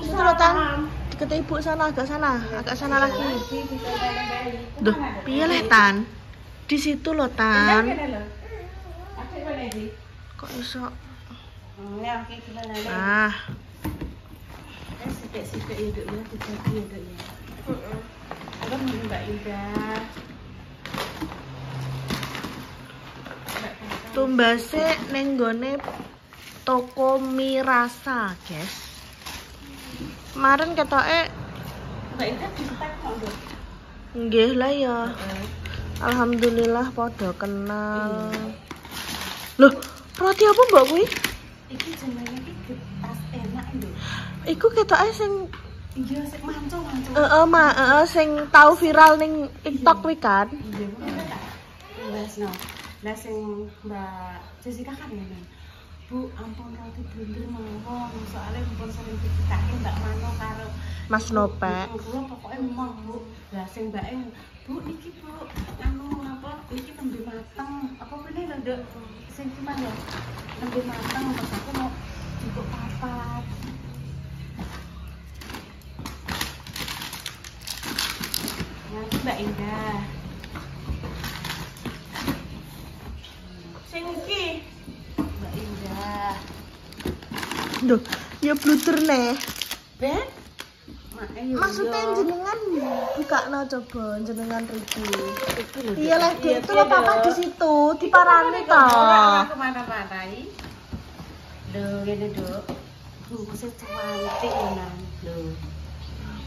Itu loh Tan. Deket ibu sana, agak sana lagi. Duh, piye leh Tan? Di situ loh Tan. Kok iso? Ah. Sidik-sidik ya Dok ya, dibagi ya Dok ya. Apa Mbak Indah? Tumbase ning nggone toko Mirasa, guys. Kemarin ketoke Mbak Indah disetak kok Dok. nggih lah ya. Alhamdulillah padha kenal. Loh, roti apa Mbak kuwi? Iki jenenge iki getas enak lho. Iku ketoke sing Iya, sing manco-manco. sing tau viral ning TikTok kuwi kan. Iya, ngono ta. Wes no. Lah sing Mbak Jessica kan ngene. Bu, ampun roti blunder mawon, soalnya mumpun sering dicitake Mbak Mano karo Mas Nopek. Kula pokoke emoh, Bu. Lah sing mbake, Bu niki Bu, anu apa iki tembe mateng. Apa meneh lho, Nduk? Sing cuman ya tembe mateng terus aku mau cukup papat. Nanti Mbak Indah. Sing iki Mbak Indah. Duh, ya blunder neh. Ben? Maksudnya jenengan bukakno coba jenengan Riki. Iki lho. Iya lah, Dek, itu loh papa di situ, diparani toh. Kemana-mana Loh, gini Dok. Bungkusnya cantik ya Loh.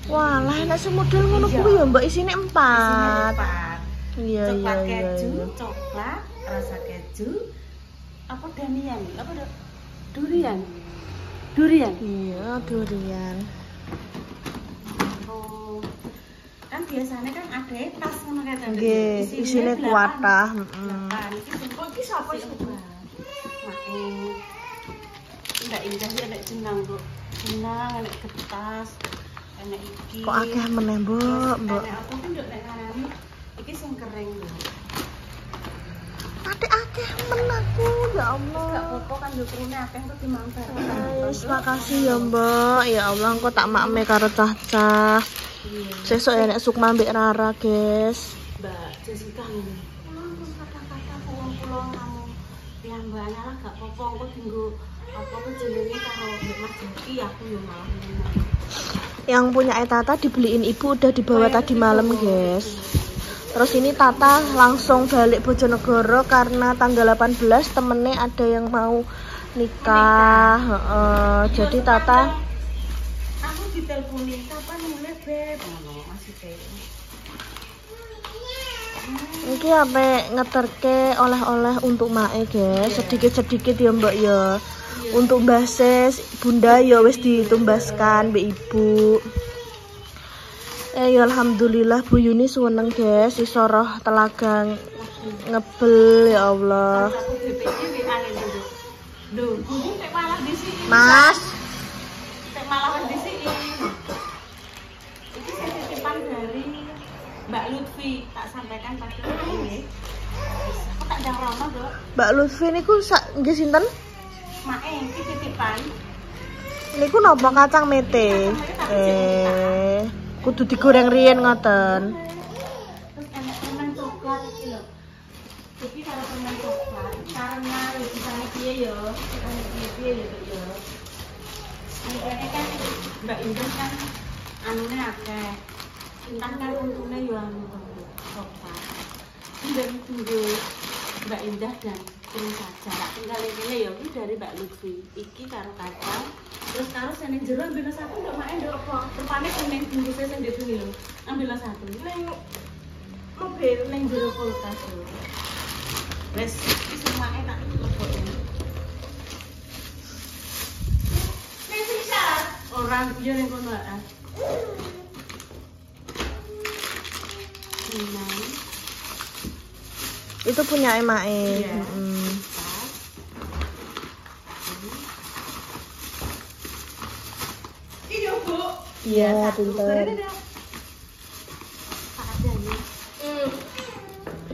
Wah, lah enak semodel ngono kuwi ya, Mbak, isine 4. Iya, Coklat iya, keju, iya. coklat, rasa keju. Apa danian? Apa Dok? Durian. Durian. Iya, durian. Oh. Kan biasanya kan ada tas ngono kae Dok. Nggih, isine kuatah, Iki sapa sih? Mbak Indah ya nek jenang kok. Jenang nek kertas, nek iki. Kok akeh meneh, Mbok, Mbok. Nek aku kan nduk nek ngarani iki sing kering lho. Ate akeh men aku, ya Allah. Gak apa-apa kan nduk krune akeh kok dimangkat. Wis makasih ya, Mbok. Ya Allah, engko tak makme karo cah-cah. Sesuk ya nek Sukma mbek Rara, guys. Mbak Jessica ngene. Kata-kata pulang-pulang kamu yang mbak lah gak apa-apa engko dinggo apa ku jenenge karo Mbak Mas Jaki aku yo malah ngene. Yang punya Tata dibeliin ibu udah dibawa tadi malam, guys. Terus ini Tata langsung balik Bojonegoro karena tanggal 18 temennya ada yang mau nikah. Jadi Tata Aku diteleponi kapan mulai Beb? Ngono masih teh. iki ape ngeterke oleh-oleh untuk Mae, guys. Sedikit-sedikit ya, Mbak ya. Untuk Mbah Ses, Bunda ya wis ditumbaskan mbek Ibu. Ya alhamdulillah Bu Yuni seneng, guys. Iso roh telaga ngebel ya Allah. Aku BPJ WA ngene lho. Lho, Bu nek malah di sini. Mas, Nek malah di sini. Iki sing titipan dari Mbak Lutfi, tak sampaikan pagi ini. Aku tak jang rono, Dok. Mbak Lutfi niku nggih sinten? Mae iki titipan. Niku napa kacang mete? Kudu digoreng riyen ngoten. Terus enak permen coklat iki lho. Iki karo permen coklat karena bisane piye ya? Bisane piye ya, Dok ya. Ini kan Mbak Indah kan anune akeh. Intan kan untune yo anu coklat. Dan tunggu Mbak Indah dan kirim saja. Tak tinggal ini ya iki dari Mbak Lutfi. Iki karo kacang. Terus karo sing jero ambil satu ndak mak ndok apa. Rupane kuning bungkusnya sing ndek lho. Ambil satu. Ning mobil ning jero kulkas lho. Wes iki semua enak leboke. Ning sisa orang yo ning kono ah. Itu punya Mae. Iya. Iya, Bu. Iya, pinter.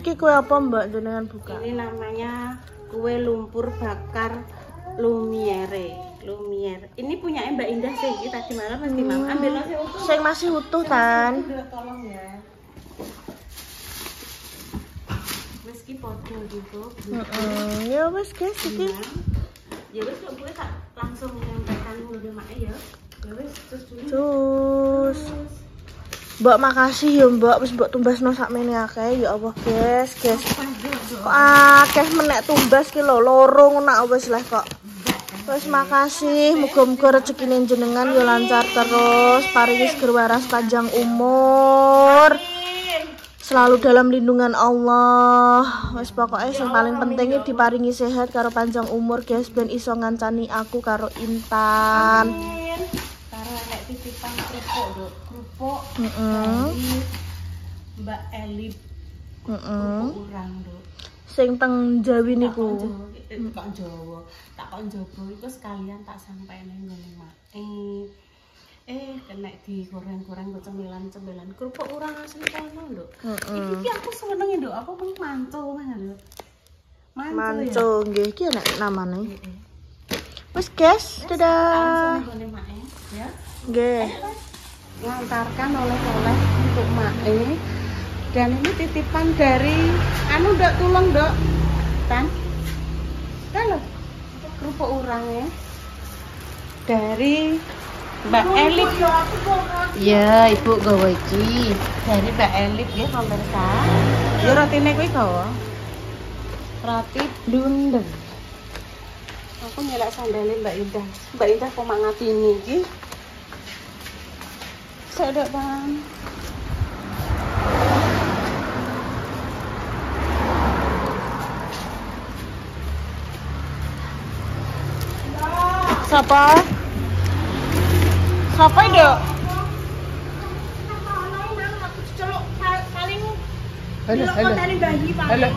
Iki kue apa, Mbak, jenengan buka? Ini namanya kue lumpur bakar Lumiere. Lumiere. Ini punya Mbak Indah sih, tadi malam pasti Mama ambil nasi utuh. Saya masih utuh Tan. Tolong ya. Meski podo gitu. Ya wes guys, iki. Ya wes kok gue tak langsung menyampaikan dulu Mak ya. Ya wes terus dulu. Terus. Mbak makasih ya Mbak, wis Mbak tumbasno sakmene akeh ya Allah guys. Kok akeh menek tumbas ki lho, loro ngono wis lah kok. Wis makasih, muga-muga rezekine jenengan ya lancar terus, paringi seger waras panjang umur. Selalu dalam lindungan Allah. Wis pokoknya yang paling pentingnya diparingi sehat karo panjang umur guys, ben iso ngancani aku karo Intan. Karo nek titipan kerupuk Dok. Kerupuk dari Mbak Elip. Kerupuk urang Dok. Sing teng Jawi niku. Kok Jawa. Tak kok njaba iku sekalian tak sampaine ngene Mak. Kena digoreng-goreng kok cemilan-cemilan. Kerupuk urang asli kono, Nduk. Iki aku seneng Nduk, aku pengen manco kan Nduk. Manco nggih, iki enak namane. Wes guys, dadah. Langsung ngene Mak ya. Nggih. Ngantarkan oleh-oleh untuk Mak. Dan ini titipan dari anu Nduk, tulung Nduk. Tan. Halo. Kerupuk urang ya. Dari Mbak Elip. Ya, Ibu gawa iki. Dari Mbak Elip nggih, pemirsa. Ya rotine kuwi gawa. Roti blunder. Aku nyelak sandale Mbak Indah. Mbak Indah kok mak ngatini iki. Sedok, Bang. Siapa? Siapa itu? Halo.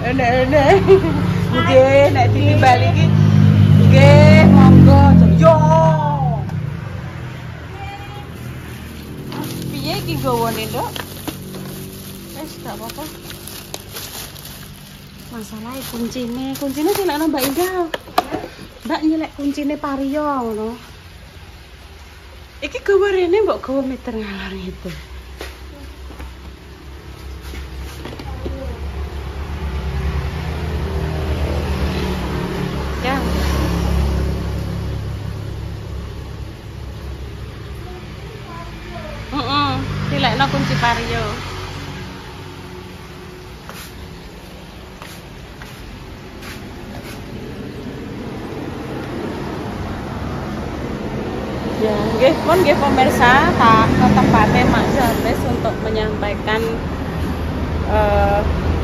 Nggih, nek ditimbali iki. Nggih, monggo. Yo. Piye iki gawane, Nduk? Wis gak apa-apa. Masalah kuncine dilekno Mbak Indah. Mbak nyelek kuncine Pario ngono. Iki gawe rene mbok gawe meter ngalor itu. Ya. Dilekno kunci Pario. Ya, nggih pemirsa, tak ke tempatnya Mak Jarmes untuk menyampaikan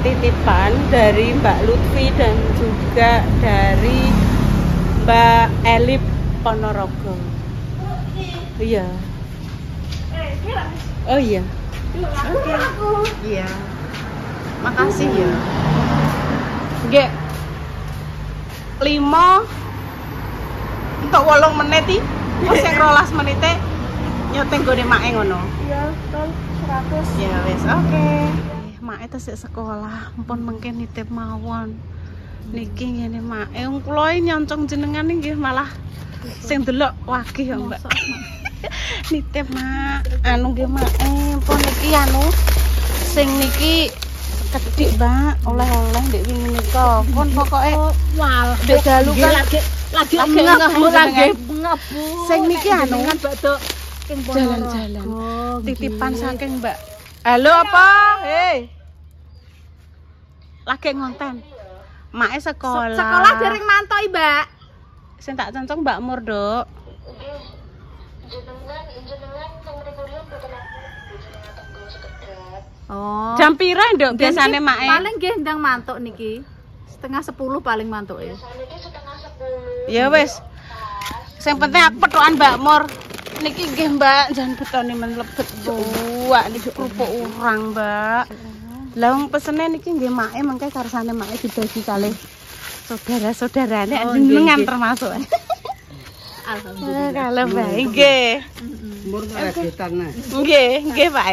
titipan dari Mbak Lutfi dan juga dari Mbak Elip Ponorogo. Iya. Oh iya. Oke. Iya. Makasih ya. Nggih. 5 untuk 8 menit iki. Wis sing 12 menite nyoteng gone make ngono. Iya, tol 100. Ya wis, oke. Make tesik sekolah, mpun mengke nitip mawon. Niki ngene make, wong kula nyoncong jenengan nggih malah sing delok wagih ya, Mbak. Nitip Mak, anu nggih make, mpun niki anu sing niki kedik Mbak, oleh-oleh ndek wingi nika. Pun pokoke wal ndek dalu kan lagi ngebu. Sing niki anu jalan-jalan. Titipan saking Mbak. Halo apa? Hei. Lagi ngonten. Make sekolah. Sekolah dereng mantoi, Mbak. Sing tak concong Mbak Mur, Dok. Jenengan teng mriku riyen boten tenggo sekedap. Oh. Jam pira, Dok, biasane make? Paling nggih ndang mantuk niki. 9:30 paling mantuke. Biasane iki 9:30. Ya wis. Sing penting aku pethokan Mbak Mur. Niki nggih Mbak, jan betone menlebet buak niki kerupuk urang, Mbak. Lah wong pesene niki nggih make mengke karsane make dibagi kalih saudara-saudarane jenengan termasuk. Alhamdulillah. Kalau baik nggih. Umur kagetan nah. Nggih, Pak.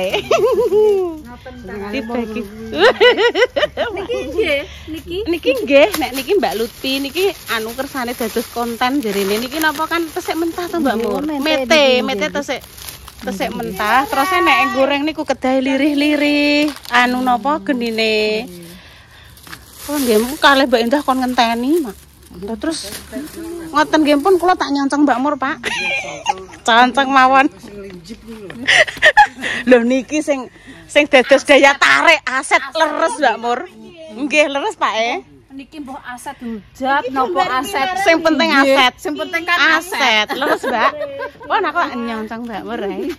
Dibagi. Niki nggih, nek niki Mbak Lutfi niki anu kersane dados konten jarine niki napa kan tesik mentah to Mbak Mur. Mete tesik mentah, terus nek goreng niku kedah lirih-lirih. Anu napa genine. Oh nggih kalih Mbak Indah kon ngenteni, Mak. Terus ngoten nggih pun kula tak nyoncong Mbak Mur, Pak. Canceng mawon. Lho niki sing dados daya tarik aset leres Mbak Mur. Nggih leres Pak Niki mbah aset hujat napa aset? Sing penting aset. Sing penting kan Aset. Leres Mbak. Pun aku tak nyoncong Mbak Mur ae.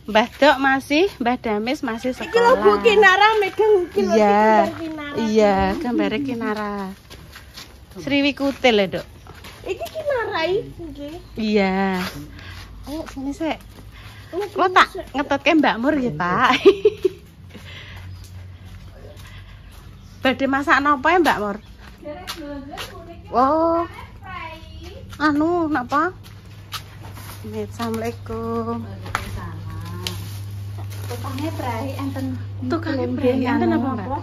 Mbah Dok masih, Mbah Damis masih sekolah. Iki lho Bu Kinara megang iki lho Kinara. Iya, gambare Kinara. Sriwi Kutil ya, Dok. Iki Kinara iki. Iya. Ayo sini sik. Lo tak ngetutke Mbak Mur ya, Pak. Badhe masak napa ya, Mbak Mur? Oh. Anu napa? Assalamualaikum. Tukangnya prai enten. Tukangnya prai enten apa, Mbak?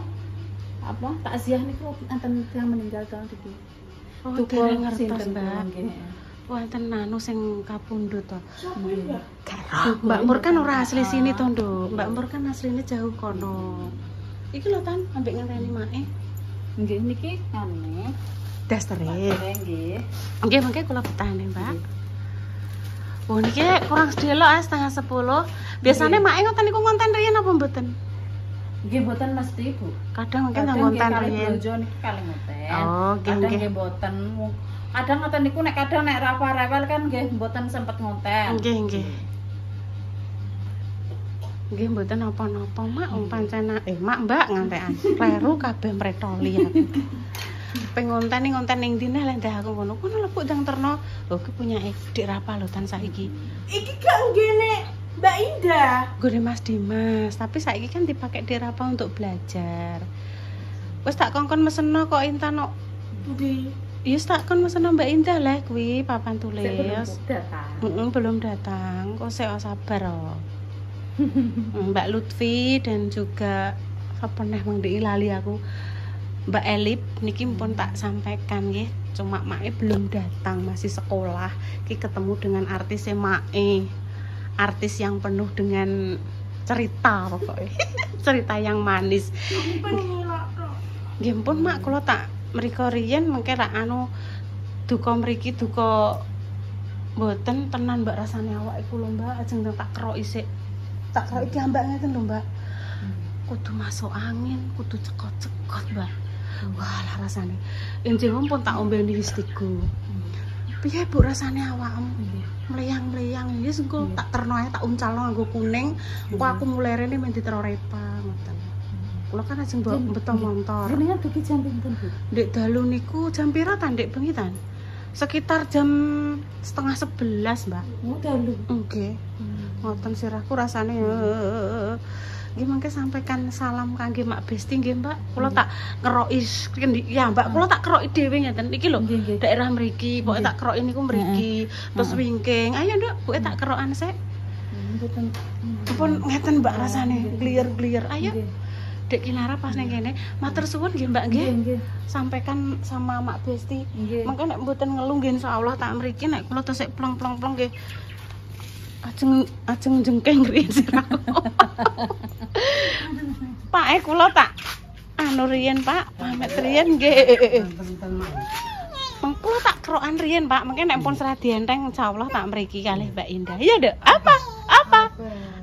Apa? Takziah niku enten yang meninggal tahun iki. Oh, dereng ngertos, Mbak. Wonten anu sing kapundhut to. Mbak Mur kan ora asli sini to, Nduk. Mbak Mur kan asline jauh kono. Iki lho Tan, ambek ngenteni mae. Nggih niki anu. Dastere. Nggih. Nggih mengke kula betahne, Mbak. Oh niki kurang sedelok 9:30. Biasane mae ngoten niku ngonten riyen apa mboten? Nggih mboten mesti, Bu. Kadang mungkin ngonten riyen. Kadang niki kali ngoten. Oh, kadang nggih mboten. Kadang ngoten niku nek kadang nek rewel kan nggih mboten sempet ngonten. Nggih. Nggih mboten napa-napa, Mak. Pancen Mak Mbak ngantekan. Kleru kabeh mretoli aku. Pengonten ning ndi neh lendah aku ngono. Kono lho Bu ndang terno. Lho ki punyake Dik Rapa lho Tan saiki. Iki gak nggene Mbak Indah. Gone Mas Dimas, tapi saiki kan dipakai Dik Rapa untuk belajar. Wis tak kongkon meseno kok Intan kok. Ndi? Yes tak kon meseno Mbak Indah lah kuwi papan tulis. Belum datang. Kok sik sabar kok. Mbak Lutfi dan juga apa neh Mang Diki lali aku. Mbak Elip niki pun tak sampaikan nggih, cuma Mae belum datang, masih sekolah. Ki ketemu dengan artisnya Mae. Artis yang penuh dengan cerita pokoknya. Cerita yang manis. Nggih pun Mak kula tak mriko riyen mengke rak anu duka mriki duka mboten tenan Mbak rasane awak iku lho Mbak, ajeng tak keroki sik. Tak keroki diambak ngeten lho Mbak. Kudu masuk angin, kudu cekot-cekot Mbak. Wah lah rasane. Enjing pun tak ombeni wis tigo. Piye Bu rasane awakmu? Mleyang-mleyang wis engko tak terno ae tak uncalno nganggo kuning. Engko aku mulai rene men ditero repa ngoten. Kula kan ajeng beto motor. Jenengan dugi jam pinten, Bu? Ndek dalu niku jam pira ta Ndek bengi ta? Sekitar jam 10:30, Mbak. Oh, dalu. Nggih. Ngoten sirahku rasane nggih mangke sampaikan salam kangge Mak Besti nggih Mbak. Kula tak ngeroki ya Mbak, kula tak keroki dhewe ngeten. Iki lho daerah mriki, pokoke tak keroki niku mriki. Terus wingking. Ayo Nduk, pokoke tak kerokan sik. Mboten. Pun ngeten Mbak rasane, clear. Ayo. Dek Kinara pas ning kene, matur suwun nggih Mbak nggih. Sampaikan sama Mak Besti. Mangke nek mboten ngeluh nggih insyaallah tak mriki nek kula tesik plong-plong nggih. Ajeng jengkeng riyen siraku. Pak kula tak anu riyen Pak, pamit riyen nggih. Kula tak kerokan riyen Pak, mungkin nek pun serah dienteng insyaallah tak mriki kalih Mbak Indah. Iya, Dek. Apa?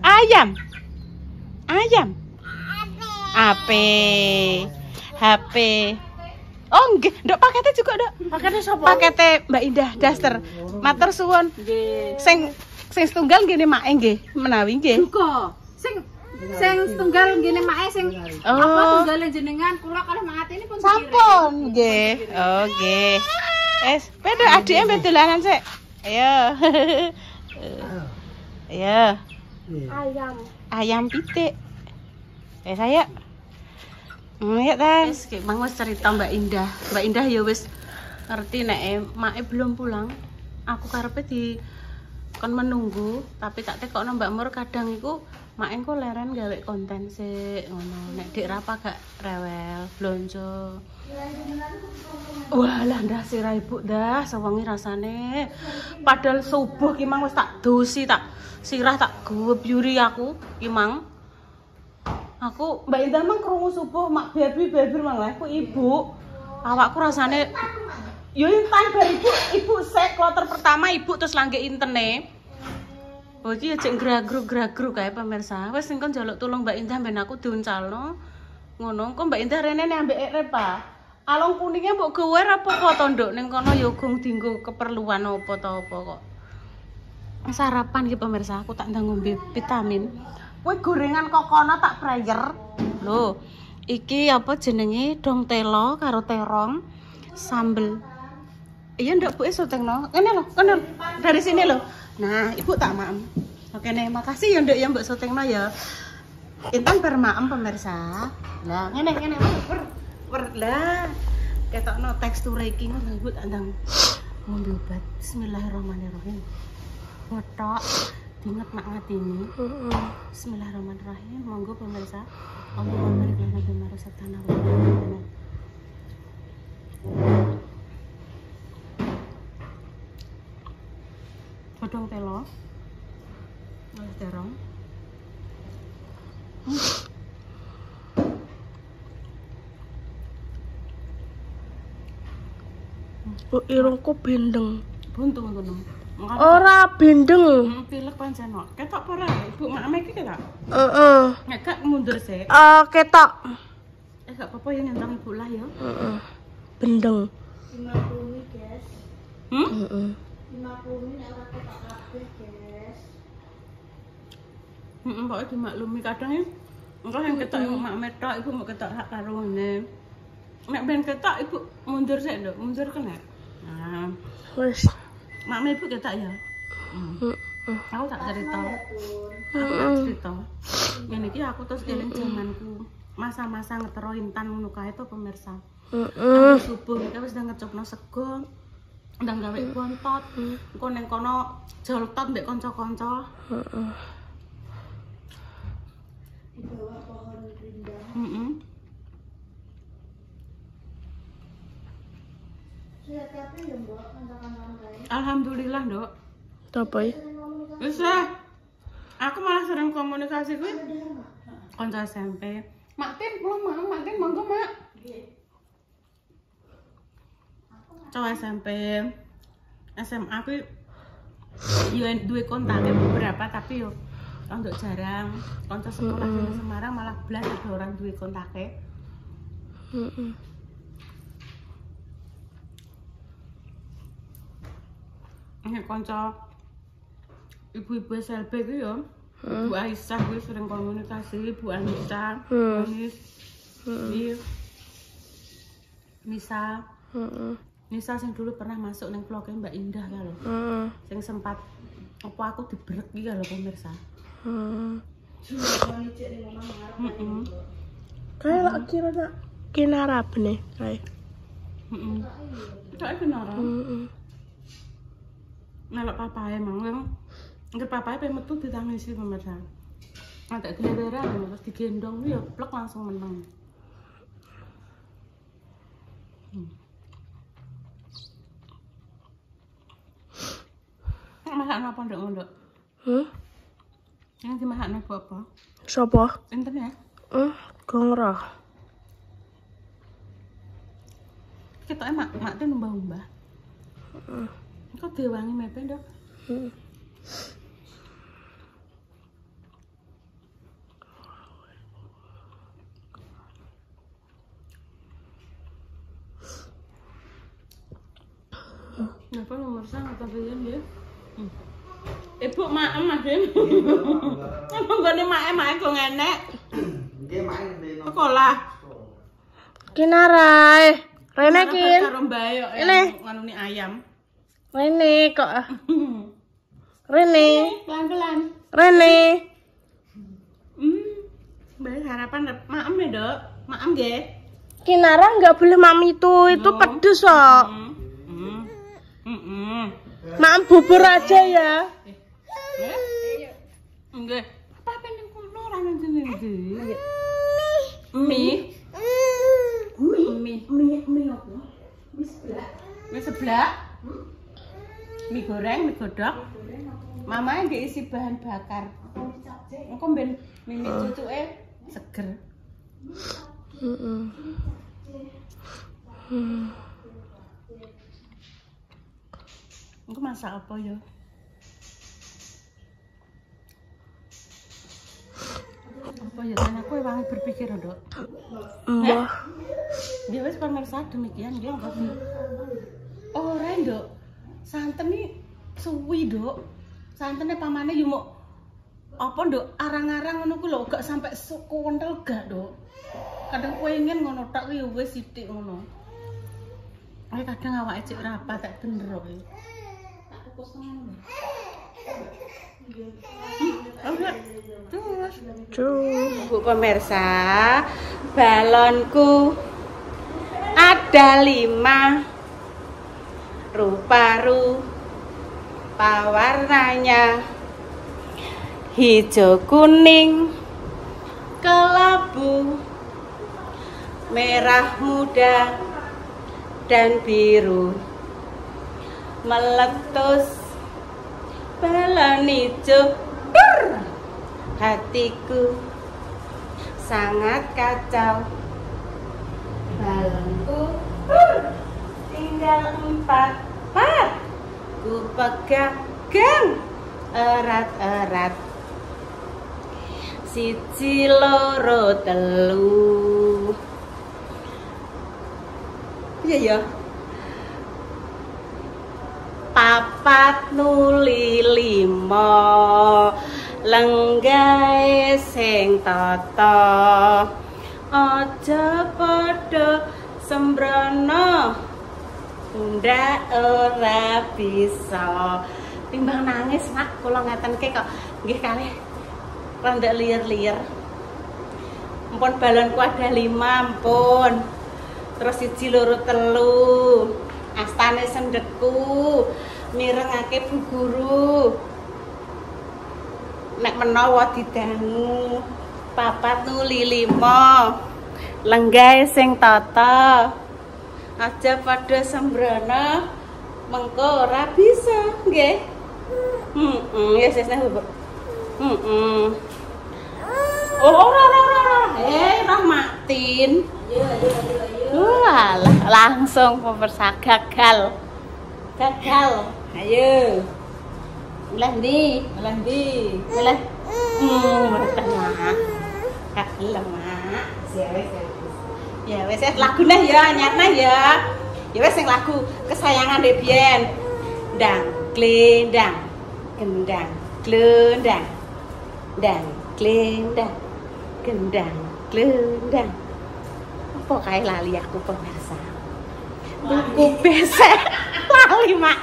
Ayam. HP. Oh nggih, Nduk paketnya juga, Dok. Paketnya sapa? Paketnya Mbak Indah Daster. Matur suwun. Nggih. Sing setunggal ngene Mak nggih, menawi nggih. Duka. Sing setunggal ngene Mak sing apa tunggale jenengan kula kalih Mak ini pun sampun nggih. Oh nggih. Wes, pedo adike mbek dolanan sik. Ayo. Ayo. Ayam pitik. Saya. Ya Tan. Wis mang wis cerita Mbak Indah. Mbak Indah ya wis ngerti nek Mak belum pulang. aku karepe di kon menunggu, tapi tak tekokno Mbak Mur kadang iku mak engko leren gawe konten sik ngono. Nek dik rapa gak rewel blonjo. Wah, lah ndah sira Ibu dah sewengi rasane. Padahal subuh ki mang wis tak dosi, tak sirah tak guwep yuri aku ki mang. Aku Mbak Indah mang krungu subuh mak baby mang lah aku Ibu. Awakku rasane yo intan bar ibu sek kloter pertama ibu terus langge intene. Oh iki cek gragruk kae pemirsa. Wis engko njaluk tulung Mbak Indah ben aku diuncalno. Ngono, kok Mbak Indah rene ambek Repa. Along kuningnya mbok gawe apa to nduk ning kono ya gong dienggo keperluan apa to apa kok. Sarapan iki pemirsa, aku tak ndang ngombe vitamin. Kowe gorengan kokono tak prayer. Lho, iki apa jenenge dong telo karo terong sambel. Iya ndak Bu sotengno. Kene lho, kono dari sini lho. Nah, Ibu tak maem. Oke nih, makasih ya Nduk ya Mbak sotengno ya. Intan bermaem pemirsa. Lah, ngene wer lah. Ketokno teksture iki ngono Ibu tak ndang ngombe obat. Bismillahirrahmanirrahim. Ngotok dinget nak ngatini. Bismillahirrahmanirrahim. Monggo pemirsa. Allahumma barik lana fi ma razaqtana wa barik. Godhong telo. Terong. Oh, irungku bendeng. Buntung ngono. Ora bendeng. Pilek pancen kok. Ketok apa ora? Ibu makame iki ketok. Heeh. Nek gak mundur sik. Ketok. Gak apa-apa ya nyentang Ibu lah ya. Heeh. Bendeng. 50 guys. Heeh. 50 nek ora ketok kabeh guys. Pokoke dimaklumi kadang ya. Engko yang ketok mak metok Ibu mau ketok hak karo ngene. Nek ben ketok Ibu mundur sik nduk, mundur kena. Nah, Wes. makme Ibu ketok ya. Aku tak cerita. Aku tak cerita. Ngene iki aku terus eling jamanku. Masa-masa ngetero Intan ngono kae to pemirsa. Subuh iki wis ndang ngecokno sego. Ndang gawe bontot. Engko ning kono joltot mbek kanca-kanca. Heeh. Di bawah pohon rindang. Sehat kabeh ya, Mbok, kanca-kancan kae. Alhamdulillah, Nduk. Apa ya? Wis lah. Aku malah sering komunikasi kuwi. Kanca SMP. Mak Tin, belum Mak Tin monggo, Mak. Cowok SMP. SMA kuwi yo duwe kontaknya beberapa tapi yo untuk jarang. Kanca sekolah di Semarang malah blas ada orang duwe kontaknya. Ini kanca ibu-ibu SLB ku ya. Bu Aisyah gue sering komunikasi, Bu Anissa, Anis, Nisa. Nisa sing dulu pernah masuk neng vlognya Mbak Indah kalau. Sing sempat apa aku dibrek iki kalau pemirsa. Kayak lak kira nak kinarap nih kayak. Kayak kenara. Melok papae mang. Engger papae pe metu ditangisi pemirsa. Agak geleweran terus digendong ya plek langsung meneng. Masak apa nduk? Yang dimasak nek apa? Sopo? Enten ya? Gongroh. Ketoke mak Tin umbah-umbah. Kok diwangi mepe, Nduk? Napa nomor sang atau piyen nggih? Ibu maem Mas Din. Nggone mak kok ngenek. Nggih mak sekolah. Kinarai. Rene kin. Karo mbae kok nganuni ayam. Rene kok. Rene. Pelan-pelan. Rene. Mbak harapan maem ya, Dok. Maem nggih. Kinara nggak boleh mami itu pedes kok. Maem bubur aja ya. Nggih. Apa pengen kono ora nang ndi? Mie. Mie apa? Mie seblak. Mie goreng, mie godhog. Mamae nggih isi bahan bakar. Engko ben mie cucuke seger. Engko masak apa ya? Apa ya kan aku wangi berpikir, Dok. Mbah. Dia wis pemirsa demikian dia enggak. Ora, Dok. Santen iki suwi, Dok. Santene pamane yo mok apa, Dok, arang-arang ngono ku lho, gak sampai kuwentel gak, Dok. Kadang pengen ngono tok yo wis sithik ngono. Ae kadang awake cek rapat tak bener kok. Tak kukus ngono. Bu pemirsa, balonku ada 5 rupa warnanya hijau, kuning, kelabu, merah muda, dan biru. Meletus balon hijau, hatiku sangat kacau. Balonku tinggal 4, ku pegang erat-erat. 1, 2, 3. Iya ya. 4 nuli 5, lenggae sing tata. Aja padha sembrono, ndak ora bisa. Timbang nangis nak kula ngatenke kok nggih kalih rada liar-liar. Ampun balonku ada 5 ampun. Terus 1, 2, 3. Astane sendekku mirengake Bu Guru. Nek menawa didangu 4 nuli 5, lenggae sing tata. Aja pada sembrono, mengko ora bisa nggih. Ya sesne Bu. Oh ora. Rahmatin. Walah, langsung pemirsa gagal. Ayo. Mulai ndi? Mulai. Tengah. Kak lemak. Ya wis lagune ya, nyatne ya. Ya wis sing lagu kesayangan Dek Biyen. Ndang glendang, gendang glendang. Ndang glendang, gendang glendang. Apa kae lali aku pemirsa. Tuku besek. Lali mak.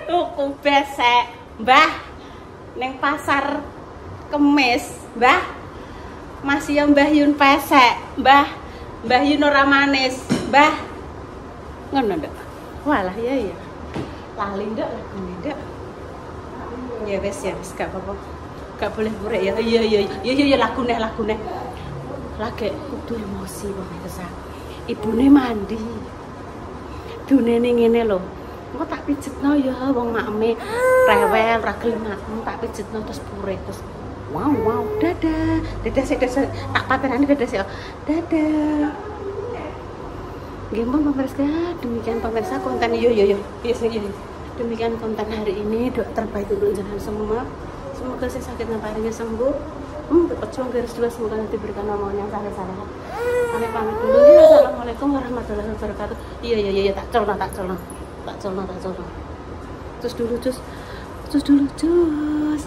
Tuku besek. Mbah ning pasar Kemis, Mbah. Masih ya Mbah Yun pesek, Mbah Yun ora manis, Mbah. Ngono ndak? Walah ya. Lali ndak lagune ndak. Ya wis gak apa-apa. Gak boleh burek ya. Iya lagune. Lagi kudu emosi pemirsa. Ibune mandi. Dunene ngene lho. Engko tak pijetno ya wong makme rewel ra gelem makmu tak pijetno terus pure terus wow dadah sik tak paterani dadah sik dadah. Nggih pemirsa, demikian pemirsa konten yo. Demikian konten hari ini, doa terbaik untuk jenengan semua. Semoga saya sakitnya paringnya sembuh. Berjuang garis dua, semoga nanti diberikan omongan yang salah-salah. Kami pamit dulu ya. Assalamualaikum warahmatullahi wabarakatuh. Iya tak colno. Terus dulu cus.